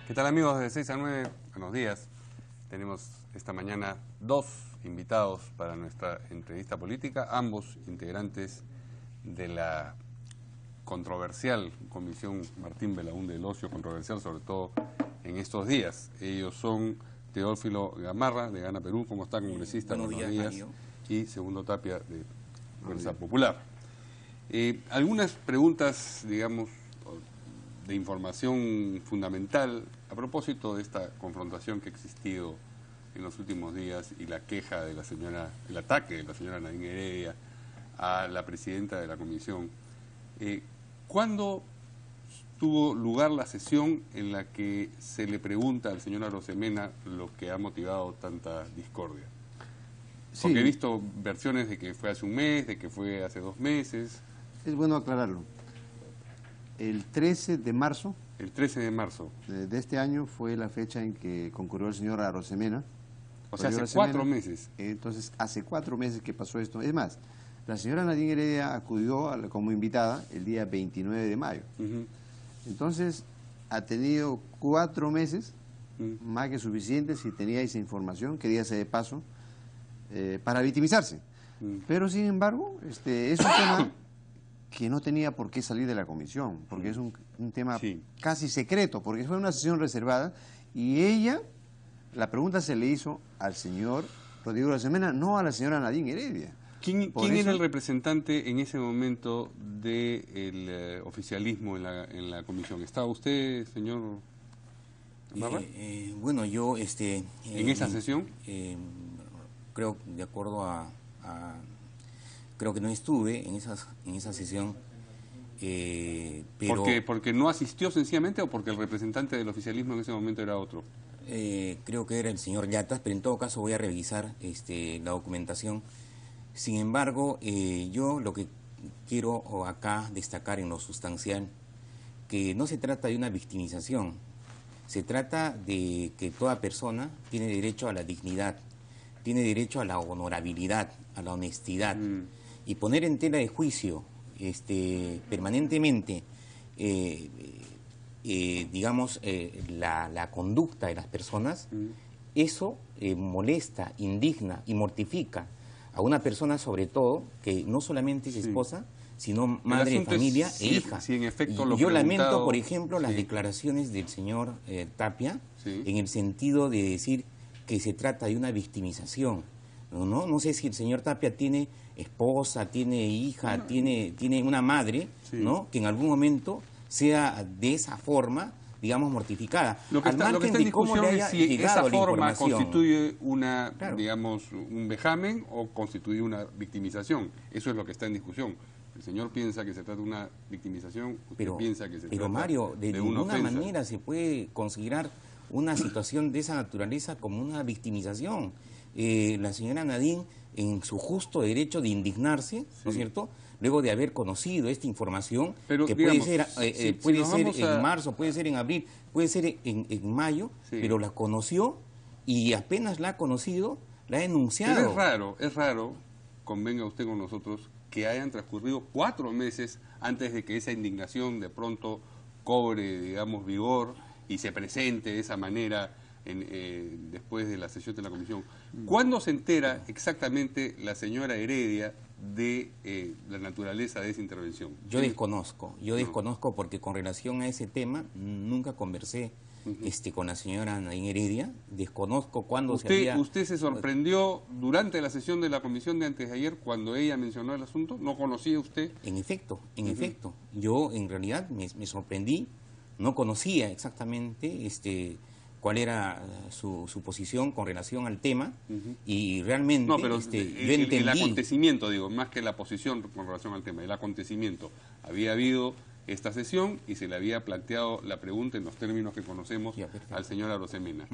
¿Qué tal, amigos? De 6 a 9, buenos días. Tenemos esta mañana dos invitados para nuestra entrevista política, ambos integrantes de la controversial Comisión Martín Belaúnde del Ocio, controversial sobre todo en estos días. Ellos son Teófilo Gamarra, de Gana Perú, ¿cómo está, congresista? Buenos días. Y Segundo Tapia, de Fuerza Popular. Algunas preguntas, digamos, de información fundamental a propósito de esta confrontación que ha existido en los últimos días y la queja de la señora, el ataque de la señora Nadine Heredia a la presidenta de la comisión. ¿Cuándo tuvo lugar la sesión en la que se le pregunta al señor Arosemena lo que ha motivado tanta discordia? Porque Sí. he visto versiones de que fue hace un mes, de que fue hace 2 meses. Es bueno aclararlo. El 13 de marzo El 13 de marzo. de este año fue la fecha en que concurrió el señor Arosemena. O sea, hace 4 meses. Entonces, hace 4 meses que pasó esto. Es más, la señora Nadine Heredia acudió como invitada el día 29 de mayo. Entonces, ha tenido 4 meses, más que suficientes, si tenía esa información, que dígase de paso, para victimizarse. Pero, sin embargo, es un tema que no tenía por qué salir de la comisión, porque es un tema casi secreto, porque fue una sesión reservada, y ella, la pregunta se le hizo al señor Rodrigo Arosemena, no a la señora Nadine Heredia. ¿Quién era el representante en ese momento del oficialismo en la comisión? ¿Estaba usted, señor Gamarra? Bueno, yo... ¿En esa sesión? Creo, de acuerdo creo que no estuve en esa sesión, pero... ¿Porque no asistió sencillamente o porque el representante del oficialismo en ese momento era otro? Creo que era el señor Yatas, pero en todo caso voy a revisar la documentación. Sin embargo, yo lo que quiero acá destacar en lo sustancial, que no se trata de una victimización, se trata de que toda persona tiene derecho a la dignidad, tiene derecho a la honorabilidad, a la honestidad, y poner en tela de juicio permanentemente digamos, la conducta de las personas, eso molesta, indigna y mortifica a una persona, sobre todo, que no solamente es esposa, sino madre de familia e hija. En efecto, y yo lamento, por ejemplo, las declaraciones del señor Tapia, en el sentido de decir que se trata de una victimización. No sé si el señor Tapia tiene esposa, tiene hija, tiene una madre, ¿no?, que en algún momento sea de esa forma, digamos, mortificada. Lo que está en discusión es si esa forma constituye digamos, un vejamen o constituye una victimización. Eso es lo que está en discusión. El señor piensa que se trata de una victimización, usted piensa que se trata Mario, de ninguna ofensa. manera se puede considerar una situación de esa naturaleza como una victimización. La señora Nadine, en su justo derecho de indignarse, ¿no es cierto?, luego de haber conocido esta información, pero, que digamos, puede ser en marzo, puede ser en abril, puede ser en mayo, pero la conoció y apenas la ha conocido, la ha denunciado. Pero es raro, convenga usted con nosotros, que hayan transcurrido 4 meses antes de que esa indignación de pronto cobre, digamos, vigor y se presente de esa manera después de la sesión de la comisión. ¿Cuándo se entera exactamente la señora Heredia de la naturaleza de esa intervención? Yo desconozco porque con relación a ese tema nunca conversé con la señora Nadine Heredia. Desconozco cuándo ¿Usted se sorprendió durante la sesión de la comisión de antes de ayer cuando ella mencionó el asunto? ¿No conocía usted? En efecto. Yo en realidad me sorprendí, no conocía exactamente cuál era su posición con relación al tema, y realmente no, pero yo entendí... El acontecimiento, digo, más que la posición con relación al tema, el acontecimiento. Había habido esta sesión y se le había planteado la pregunta en los términos que conocemos al señor Arosemena.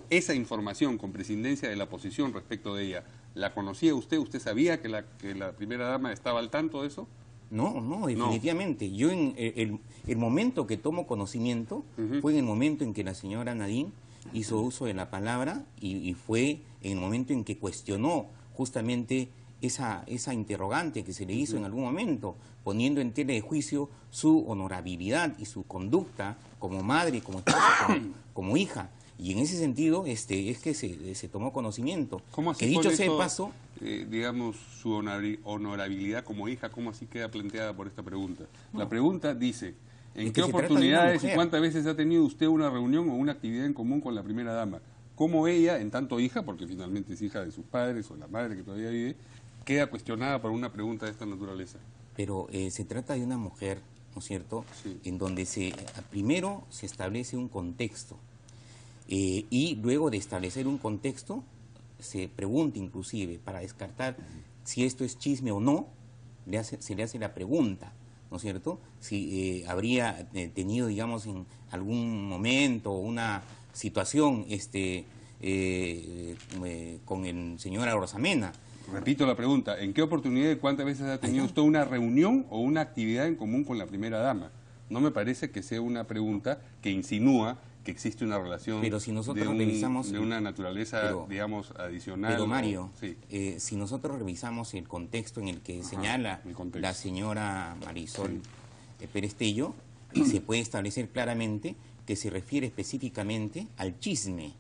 Esa información con prescindencia de la posición respecto de ella, ¿la conocía usted? ¿Usted sabía que la primera dama estaba al tanto de eso? No, definitivamente. Yo en el momento que tomo conocimiento fue en el momento en que la señora Nadine hizo uso de la palabra y fue en el momento en que cuestionó justamente esa interrogante que se le hizo en algún momento, poniendo en tela de juicio su honorabilidad y su conducta como madre, como esposa, como hija. Y en ese sentido es que se tomó conocimiento. ¿Cómo así que dicho con sea de eso, paso, digamos, su honorabilidad como hija, cómo así queda planteada por esta pregunta? La pregunta dice, ¿en qué oportunidades y cuántas veces ha tenido usted una reunión o una actividad en común con la primera dama? ¿Cómo ella, en tanto hija, porque finalmente es hija de sus padres o la madre que todavía vive, queda cuestionada por una pregunta de esta naturaleza? Pero se trata de una mujer, ¿no es cierto?, Sí. en donde primero se establece un contexto. Y luego de establecer un contexto, se pregunta inclusive, para descartar si esto es chisme o no, se le hace la pregunta, ¿no es cierto? Si habría tenido, digamos, en algún momento una situación con el señor Arosemena. Repito la pregunta, ¿en qué oportunidad y cuántas veces ha tenido usted una reunión o una actividad en común con la primera dama? No me parece que sea una pregunta que insinúa que existe una relación pero si nosotros de una naturaleza, digamos, adicional. Pero Mario, sí. Si nosotros revisamos el contexto en el que señala la señora Marisol Perestello, se puede establecer claramente que se refiere específicamente al chisme.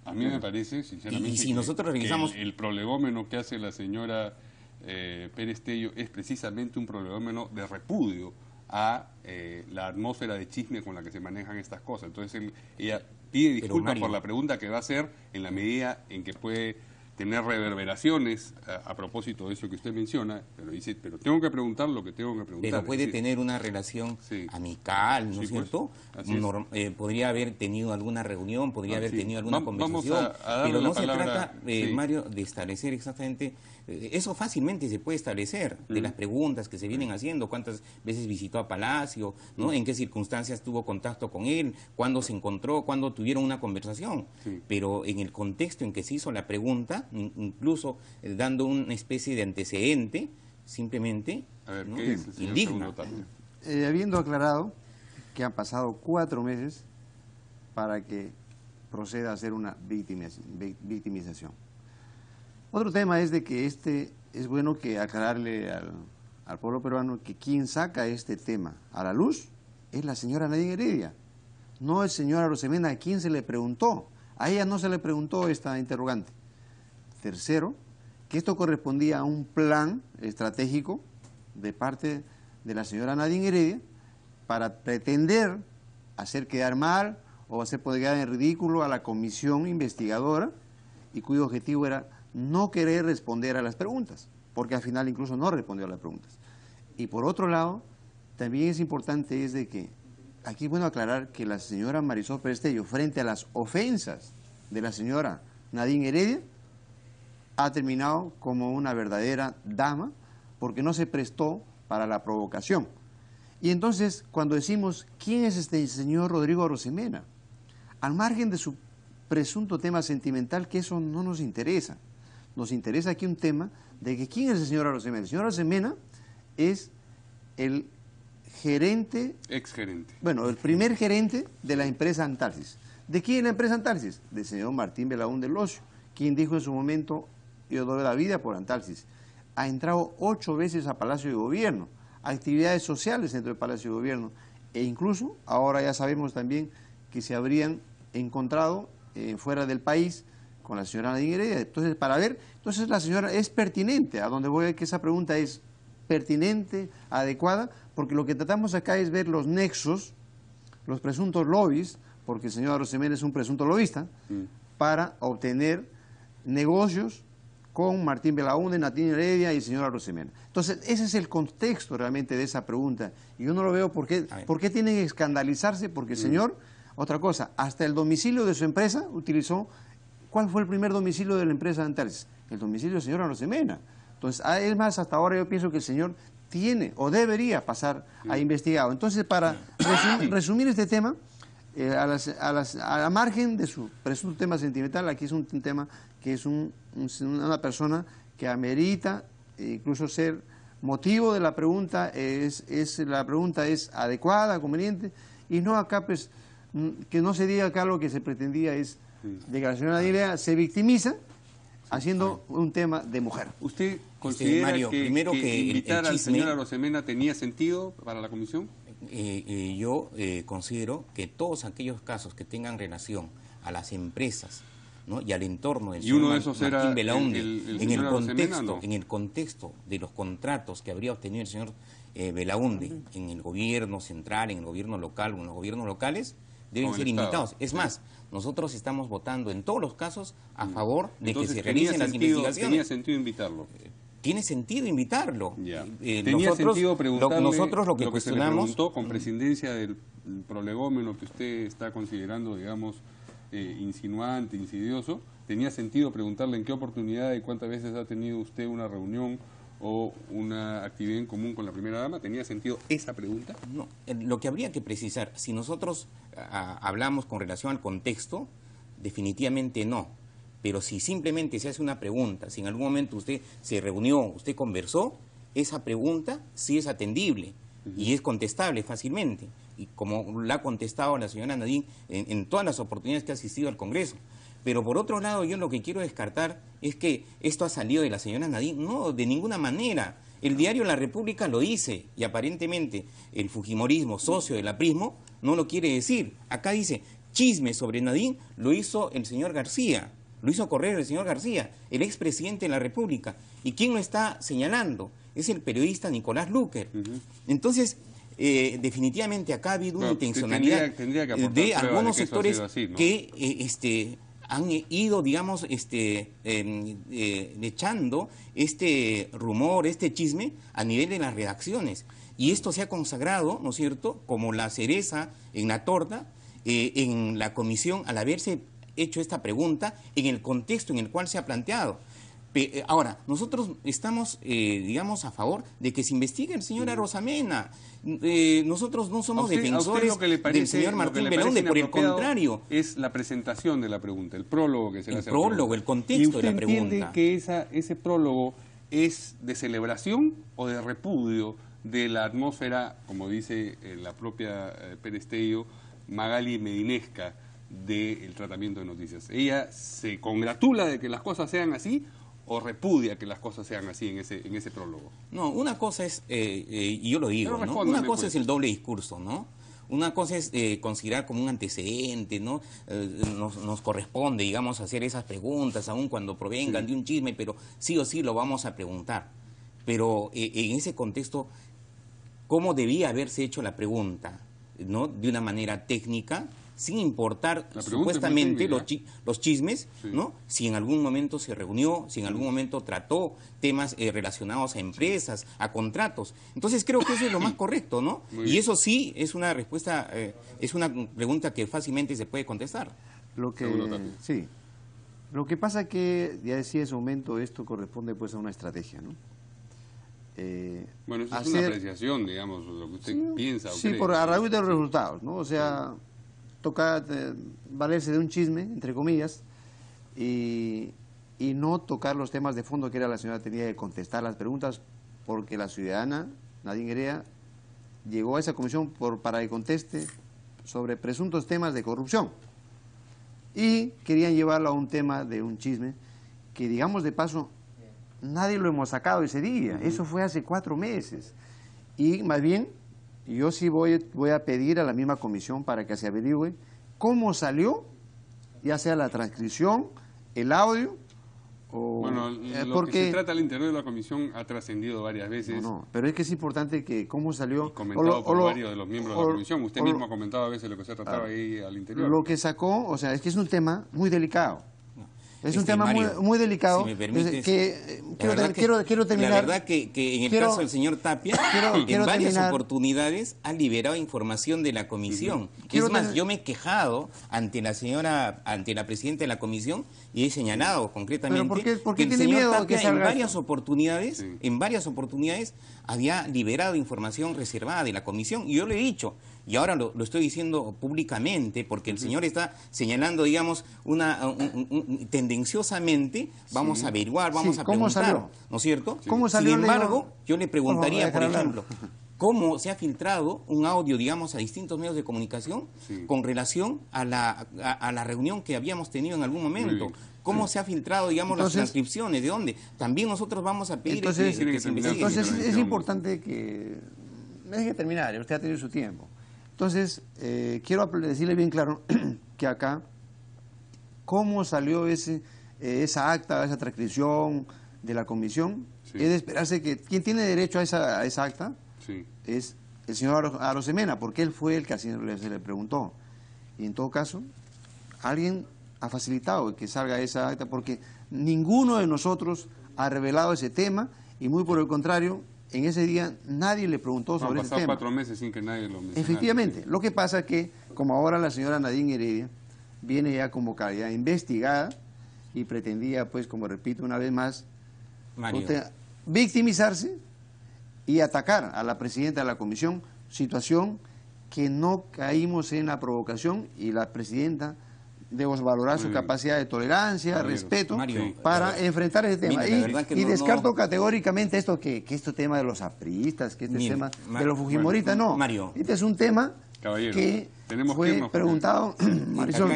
A mí me parece, sinceramente, y si nosotros revisamos que el prolegómeno que hace la señora Perestello es precisamente un prolegómeno de repudio a la atmósfera de chisme con la que se manejan estas cosas. Entonces ella pide disculpas por la pregunta que va a hacer en la medida en que puede tener reverberaciones a propósito de eso que usted menciona, pero dice, pero tengo que preguntar lo que tengo que preguntar. Pero puede tener una relación amical, ¿no es cierto? Podría haber tenido alguna reunión, podría haber tenido alguna conversación, pero no se trata, Mario, de establecer exactamente. Eso fácilmente se puede establecer, de las preguntas que se vienen haciendo, cuántas veces visitó a Palacio, ¿no? En qué circunstancias tuvo contacto con él, cuándo se encontró, cuándo tuvieron una conversación. Pero en el contexto en que se hizo la pregunta, incluso dando una especie de antecedente, simplemente a ver, ¿no? ¿qué dice el señor indigna. Habiendo aclarado que han pasado 4 meses para que proceda a hacer una victimización. Otro tema es de que es bueno que aclararle al pueblo peruano que quien saca este tema a la luz es la señora Nadine Heredia, no el señor Arosemena, a quien se le preguntó. A ella no se le preguntó esta interrogante. Tercero, que esto correspondía a un plan estratégico de parte de la señora Nadine Heredia para pretender hacer quedar mal o hacer poder quedar en ridículo a la comisión investigadora y cuyo objetivo era no querer responder a las preguntas, porque al final incluso no respondió a las preguntas. Y por otro lado, también es importante es de que, aquí es bueno aclarar que la señora Marisol Perestello, frente a las ofensas de la señora Nadine Heredia, ha terminado como una verdadera dama, porque no se prestó para la provocación. Y entonces, cuando decimos, ¿quién es este señor Rodrigo Arosemena? Al margen de su presunto tema sentimental, que eso no nos interesa. Nos interesa aquí un tema de que ¿quién es el señor Arosemena? El señor Arosemena es el gerente... Exgerente. Bueno, el primer gerente de la empresa Antalsis. ¿De quién es la empresa Antalsis? Del señor Martín Belaúnde Locio, quien dijo en su momento, yo doy la vida por Antalsis. Ha entrado 8 veces a Palacio de Gobierno, actividades sociales dentro del Palacio de Gobierno, e incluso ahora ya sabemos también que se habrían encontrado fuera del país con la señora Nadine Heredia. Entonces, para ver, entonces la señora es pertinente, a donde voy a que esa pregunta es pertinente, adecuada, porque lo que tratamos acá es ver los nexos, los presuntos lobbies, porque el señor Arosemena es un presunto lobista, para obtener negocios con Martín Belaúnde, Nadine Heredia y el señor Arosemena. Entonces, ese es el contexto realmente de esa pregunta. Y yo no lo veo por qué tienen que escandalizarse, porque el señor, otra cosa, hasta el domicilio de su empresa utilizó. ¿Cuál fue el primer domicilio de la empresa Antalsis? El domicilio del señor Arosemena. Entonces, es más, hasta ahora yo pienso que el señor tiene o debería pasar a investigado. Entonces, para resumir este tema, a la margen de su presunto tema sentimental, aquí es un tema que es una persona que amerita incluso ser motivo de la pregunta, la pregunta es adecuada, conveniente, y no acá, pues, que no se diga acá lo que se pretendía es de que la señora Nadine se victimiza haciendo un tema de mujer. ¿Usted considera Mario, primero que el invitar al chisme, señor Arosemena tenía sentido para la comisión? Yo considero que todos aquellos casos que tengan relación a las empresas, ¿no?, y al entorno del ¿Y uno de esos Martín era Belaunde, el en señor Arosemena, no? en el contexto de los contratos que habría obtenido el señor Belaunde en el gobierno central, en el gobierno local o en los gobiernos locales, deben Con ser el Estado. imitados. Es más, nosotros estamos votando en todos los casos a favor de Entonces, que se realicen las investigaciones. ¿tenía sentido invitarlo? Tiene sentido invitarlo. Ya. ¿Tenía Nosotros, sentido preguntarle nosotros lo que se le cuestionamos... preguntó con prescindencia del prolegómeno que usted está considerando, digamos, insinuante, insidioso? ¿Tenía sentido preguntarle en qué oportunidad y cuántas veces ha tenido usted una reunión o una actividad en común con la primera dama? ¿Tenía sentido esa pregunta? No, lo que habría que precisar, si nosotros hablamos con relación al contexto, definitivamente no. Pero si simplemente se hace una pregunta, si en algún momento usted se reunió, usted conversó, esa pregunta sí es atendible y es contestable fácilmente. Y como la ha contestado la señora Nadine en todas las oportunidades que ha asistido al Congreso. Pero por otro lado, yo lo que quiero descartar es que esto ha salido de la señora Nadine. No, de ninguna manera. El diario La República lo dice y aparentemente el fujimorismo, socio del aprismo, no lo quiere decir. Acá dice, chisme sobre Nadine lo hizo el señor García, lo hizo correr el señor García, el expresidente de la República. ¿Y quién lo está señalando? Es el periodista Nicolás Lucker. Entonces, definitivamente acá ha habido una intencionalidad tendría que aportar de algunos de que eso ha sectores sido así, ¿no? que han ido, digamos, echando este rumor, este chisme a nivel de las redacciones. Y esto se ha consagrado, ¿no es cierto?, como la cereza en la torta en la comisión al haberse hecho esta pregunta en el contexto en el cual se ha planteado. Ahora, nosotros estamos, digamos, a favor de que se investigue el señor Arosemena. Nosotros no somos defensores del señor Martín Belaunde, por el contrario. Es la presentación de la pregunta, el prólogo que se le hace a la prólogo, pregunta. el contexto de la pregunta. ¿Y usted entiende que ese prólogo es de celebración o de repudio de la atmósfera, como dice la propia Pérez Tello, Magali Medinesca, del tratamiento de noticias? ¿Ella se congratula de que las cosas sean así o repudia que las cosas sean así en ese prólogo? No, una cosa es, y yo lo digo, ¿no? Una cosa es el doble discurso, ¿no? Una cosa es considerar como un antecedente, ¿no? Nos corresponde, digamos, hacer esas preguntas, aun cuando provengan de un chisme, pero sí o sí lo vamos a preguntar. Pero en ese contexto, ¿cómo debía haberse hecho la pregunta? ¿No? De una manera técnica, sin importar supuestamente los chismes, ¿no? Si en algún momento se reunió, si en algún momento trató temas relacionados a empresas, a contratos. Entonces creo que eso es lo más correcto, ¿no? Y eso sí es una respuesta, es una pregunta que fácilmente se puede contestar. Lo que pasa es que, ya decía en ese momento, esto corresponde pues a una estrategia, ¿no? Bueno, eso es una apreciación, digamos, lo que usted piensa o cree. Sí, a raíz de los resultados, ¿no? O sea, toca valerse de un chisme, entre comillas, y no tocar los temas de fondo que era la señora tenía que contestar las preguntas, porque la ciudadana, Nadine Heredia, llegó a esa comisión para que conteste sobre presuntos temas de corrupción. Y querían llevarlo a un tema de un chisme que, digamos de paso, nadie lo hemos sacado ese día. Eso fue hace 4 meses. Y más bien, yo sí voy a pedir a la misma comisión para que se averigüe cómo salió, ya sea la transcripción, el audio, o... Bueno, lo que se trata al interior de la comisión ha trascendido varias veces. No, pero es que es importante que cómo salió... Y comentado por varios de los miembros de la comisión. Usted mismo ha comentado a veces lo que se trataba ahí al interior. Lo que sacó, o sea, es que es un tema muy delicado. Es un tema Mario, muy delicado. Si me permites, quiero terminar. La verdad que en el caso del señor Tapia, en varias oportunidades ha liberado información de la comisión. Es más, yo me he quejado ante la presidenta de la comisión y he señalado concretamente ¿por qué que el tiene señor miedo Tapia que salga en varias oportunidades había liberado información reservada de la comisión. Y yo le he dicho, y ahora lo estoy diciendo públicamente, porque el señor está señalando, digamos, tendenciosamente, vamos a averiguar, vamos a preguntar, ¿no es cierto? ¿Cómo salió? Sin embargo, yo le preguntaría, por ejemplo, ¿cómo se ha filtrado un audio, digamos, a distintos medios de comunicación con relación a la reunión que habíamos tenido en algún momento? ¿Cómo se ha filtrado, digamos, las transcripciones? ¿De dónde? También nosotros vamos a pedir que se investigue. Entonces es importante que... Me deje terminar, usted ha tenido su tiempo. Entonces, quiero decirle bien claro que acá, ¿cómo salió esa acta, esa transcripción de la comisión? Sí. Es de esperarse que quien tiene derecho a esa acta es el señor Arosemena, porque él fue el que se le preguntó. Y en todo caso, alguien ha facilitado que salga esa acta, porque ninguno de nosotros ha revelado ese tema, y muy por el contrario, en ese día nadie le preguntó sobre ese tema. 4 meses sin que nadie lo mencionara. Efectivamente, lo que pasa es que, como ahora la señora Nadine Heredia viene ya como calidad investigada y pretendía, pues, como repito una vez más, victimizarse y atacar a la presidenta de la comisión, situación que no caímos en la provocación, y la presidenta debemos valorar su capacidad de tolerancia, respeto, para enfrentar ese tema. Y descarto categóricamente que este tema de los apristas, que este tema de los fujimoristas, no. Este es un tema que fue preguntado, Marisol.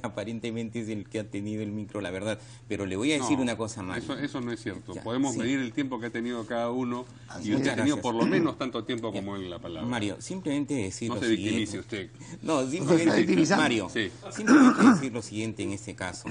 Aparentemente es el que ha tenido el micro, la verdad. Pero le voy a decir una cosa, Mario. Eso no es cierto. Podemos medir el tiempo que ha tenido cada uno, y usted ha tenido por lo menos tanto tiempo como él la palabra. Mario, simplemente decir lo siguiente. No se victimice usted. No, simplemente, Mario, simplemente decir lo siguiente en este caso.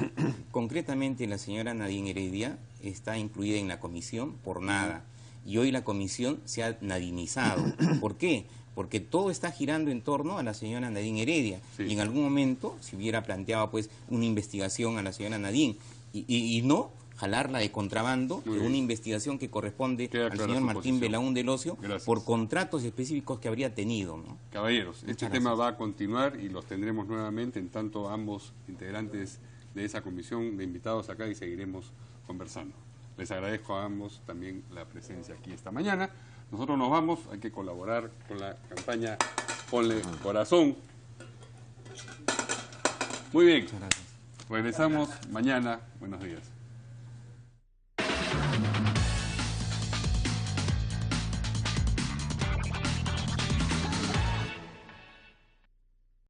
Concretamente, la señora Nadine Heredia está incluida en la comisión por nada. Y hoy la comisión se ha nadinizado. ¿Por qué? Porque todo está girando en torno a la señora Nadine Heredia. Y en algún momento se hubiera planteado, pues, una investigación a la señora Nadine, y no jalarla de contrabando de una investigación que corresponde al señor Martín Belaúnde Locio por contratos específicos que habría tenido, ¿no? Caballeros, este tema va a continuar y los tendremos nuevamente, en tanto ambos integrantes de esa comisión de invitados acá, y seguiremos conversando. Les agradezco a ambos también la presencia aquí esta mañana. Nosotros nos vamos, hay que colaborar con la campaña Ponle Corazón. Muy bien, regresamos mañana. Buenos días.